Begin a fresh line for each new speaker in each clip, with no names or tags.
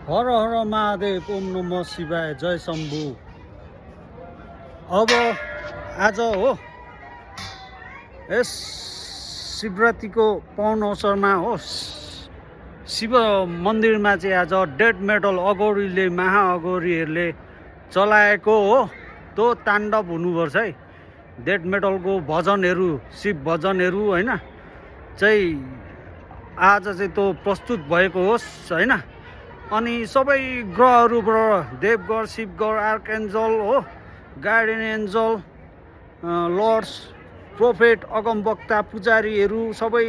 हर हर महादेव, ओम नमः शिवाय, जय शम्भु। अब आज हो यस शिवरात्रिको पावन अवसरमा हो शिव मन्दिरमा चाहिँ आज डेथ मेटल अघोरीले महाअघोरीहरूले चलाएको हो त्यो ताण्डव हुनुपर्छ है। डेथ मेटलको भजनहरू, शिव भजनहरू होइन चाहिँ आज चाहिँ त्यो प्रस्तुत भएको होस् होइन। अनि सबै ग्रहहरूबाट देवगढ, शिवगढ, आर्कएन्जल हो, गार्डियन एन्जल, लर्ड्स, प्रोफेट, अगमवक्ता, पुजारीहरू सबै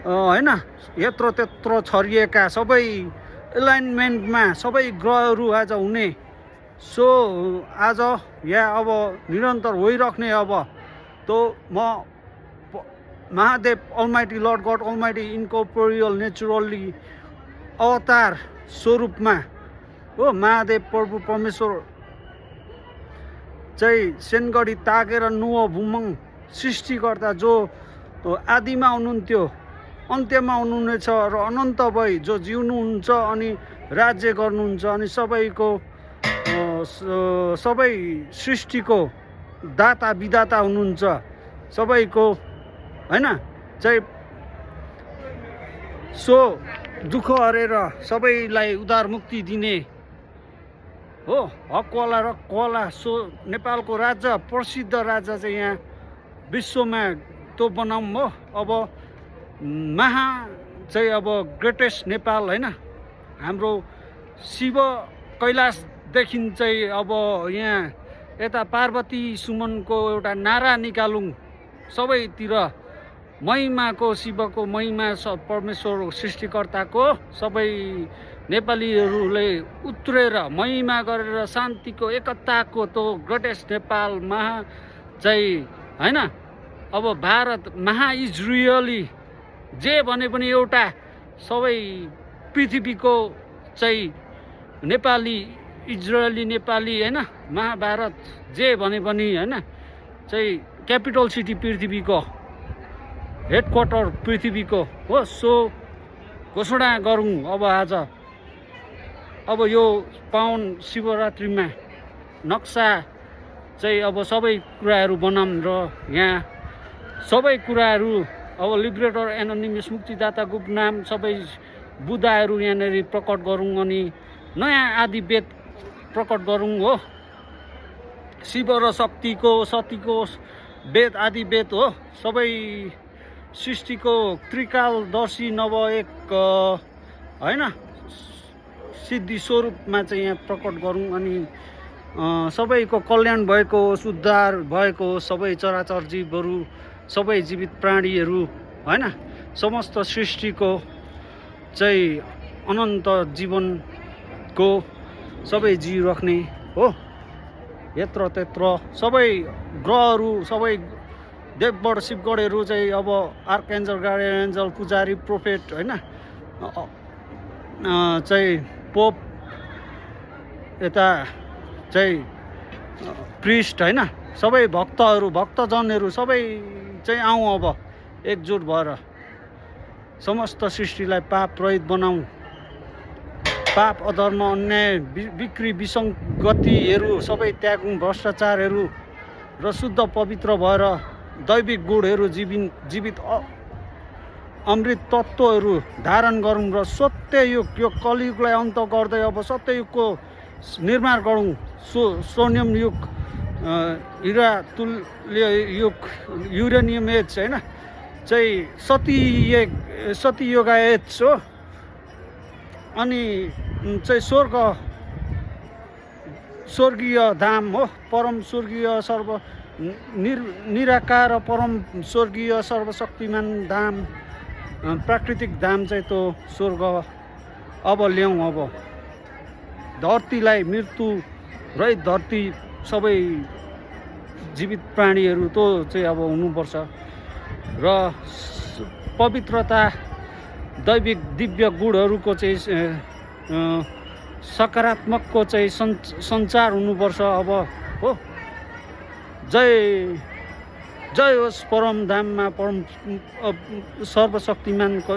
होइन यत्र त्यत्र छरिएका सबै एलाइनमेन्टमा सबै ग्रहहरू आज हुने। सो आज यहाँ अब निरन्तर होइराख्ने। अब तो म Mahadev almighty lord god almighty incorporeal naturally अवतार स्वरूपमा हो महादेव प्रभु परमेश्वर चाहिँ सेनगढी तागेर नुह भुमङ सृष्टिकर्ता जो आदिमा हुनुहुन्थ्यो, अन्त्यमा हुनुहुनेछ र अनन्त भई जो जिउनुहुन्छ अनि राज्य गर्नुहुन्छ अनि सबै सृष्टिको दाता विधाता हुनुहुन्छ सबैको होइन चाहिँ। सो दुःख हरेर सबैलाई उद्धार मुक्ति दिने हो हकवाला रकवाला सो नेपालको राजा, प्रसिद्ध राजा चाहिँ यहाँ विश्वमा त्यो बनाऊँ हो। अब महा चाहिँ अब ग्रेटेस्ट नेपाल होइन हाम्रो शिव कैलाशदेखि चाहिँ अब यहाँ यता पार्वती सुमनको एउटा नारा निकालौँ सबैतिर। महिमाको शिवको महिमा परमेश्वर सृष्टिकर्ताको सबै नेपालीहरूले उत्रेर महिमा गरेर शान्तिको एकताको त्यो ग्रेटेस्ट नेपाल महा चाहिँ होइन। अब भारत महा इजरायली जे भने पनि एउटा सबै पृथ्वीको चाहिँ नेपाली इजरायली नेपाली होइन महाभारत जे भने पनि होइन चाहिँ क्यापिटल सिटी पृथ्वीको हेडक्वार्टर पृथ्वीको हो। सो घोषणा गरौँ अब आज। अब यो पावन शिवरात्रिमा नक्सा चाहिँ अब सबै कुराहरू बनाऊँ र यहाँ सबै कुराहरू अब लिबरेटर एनोनिमस मुक्तिदाता गुपनाम सबै बुदाहरू यहाँनिर प्रकट गरौँ अनि नयाँ आदि वेद प्रकट गरौँ हो। शिव र शक्तिको सतीको वेद आदि वेद हो सबै सृष्टिको त्रिकालदर्शी नव एक होइन सिद्धि स्वरूपमा चाहिँ यहाँ प्रकट गरौँ अनि सबैको कल्याण भएको होस्, उद्धार भएको होस्, सबै चराचर जीवहरू, सबै जीवित प्राणीहरू होइन समस्त सृष्टिको चाहिँ अनन्त जीवनको सबै जिइराख्ने हो। यत्र त्यत्र सबै ग्रहहरू, सबै देवगढ शिवगढहरू चाहिँ अब आर्कएन्जल, गार्डियन एन्जल, पुजारी, प्रोफेट होइन चाहिँ पोप, यता चाहिँ प्रिस्ट होइन सबै भक्तहरू, भक्तजनहरू सबै चाहिँ आउँ अब एकजुट भएर समस्त सृष्टिलाई पाप रहित बनाऊँ। पाप, अधर्म, अन्याय, बिक्री, विसङ्गतिहरू सबै त्यागौँ। भ्रष्टाचारहरू र शुद्ध पवित्र भएर दैविक गुणहरू, जीवित अमृत तत्त्वहरू धारण गरौँ र सत्ययुग यो कलियुगलाई अन्त गर्दै अब सत्ययुगको निर्माण गरौँ। स्वर्णिम युग, हिरा तुल्य युग, युरेनियम एज होइन चाहिँ सतीयुग एज हो। अनि चाहिँ स्वर्गीय धाम हो, परम स्वर्गीय सर्व निराकार परम स्वर्गीय सर्वशक्तिमान धाम, प्राकृतिक धाम चाहिँ त्यो स्वर्ग अब ल्याउँ। अब धरतीलाई मृत्यु रहित धरती, सबै जीवित प्राणीहरू त्यो चाहिँ अब हुनुपर्छ र पवित्रता, दैविक दिव्य गुणहरूको चाहिँ सकारात्मकको चाहिँ सञ्चार हुनुपर्छ अब हो। जय जय होस् परम धाममा, परम सर्वशक्तिमानको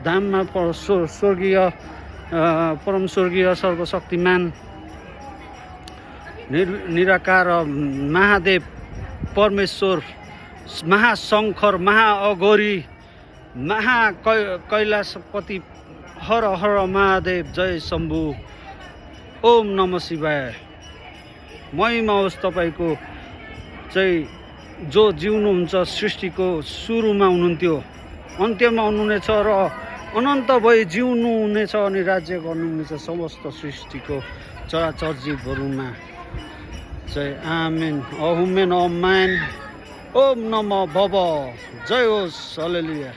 धाममा स्वर्गीय परम स्वर्गीय सर्वशक्तिमान निराकार महादेव परमेश्वर महाशङ्कर महाअघोरी कैलाशपति हर हर महादेव जय शम्भु ओम नमः शिवाय। महिमा होस् तपाईँको चाहिँ जो जिउनुहुन्छ सृष्टिको सुरुमा हुनुहुन्थ्यो अन्त्यमा हुनुहुनेछ र अनन्त भई जिउनु हुनेछ अनि राज्य गर्नुहुनेछ समस्त सृष्टिको चराचर जीवहरूमा चाहिँ आमेन अहुमेन अम्यान ओम नमः भव जय होस् हल्लेलुया।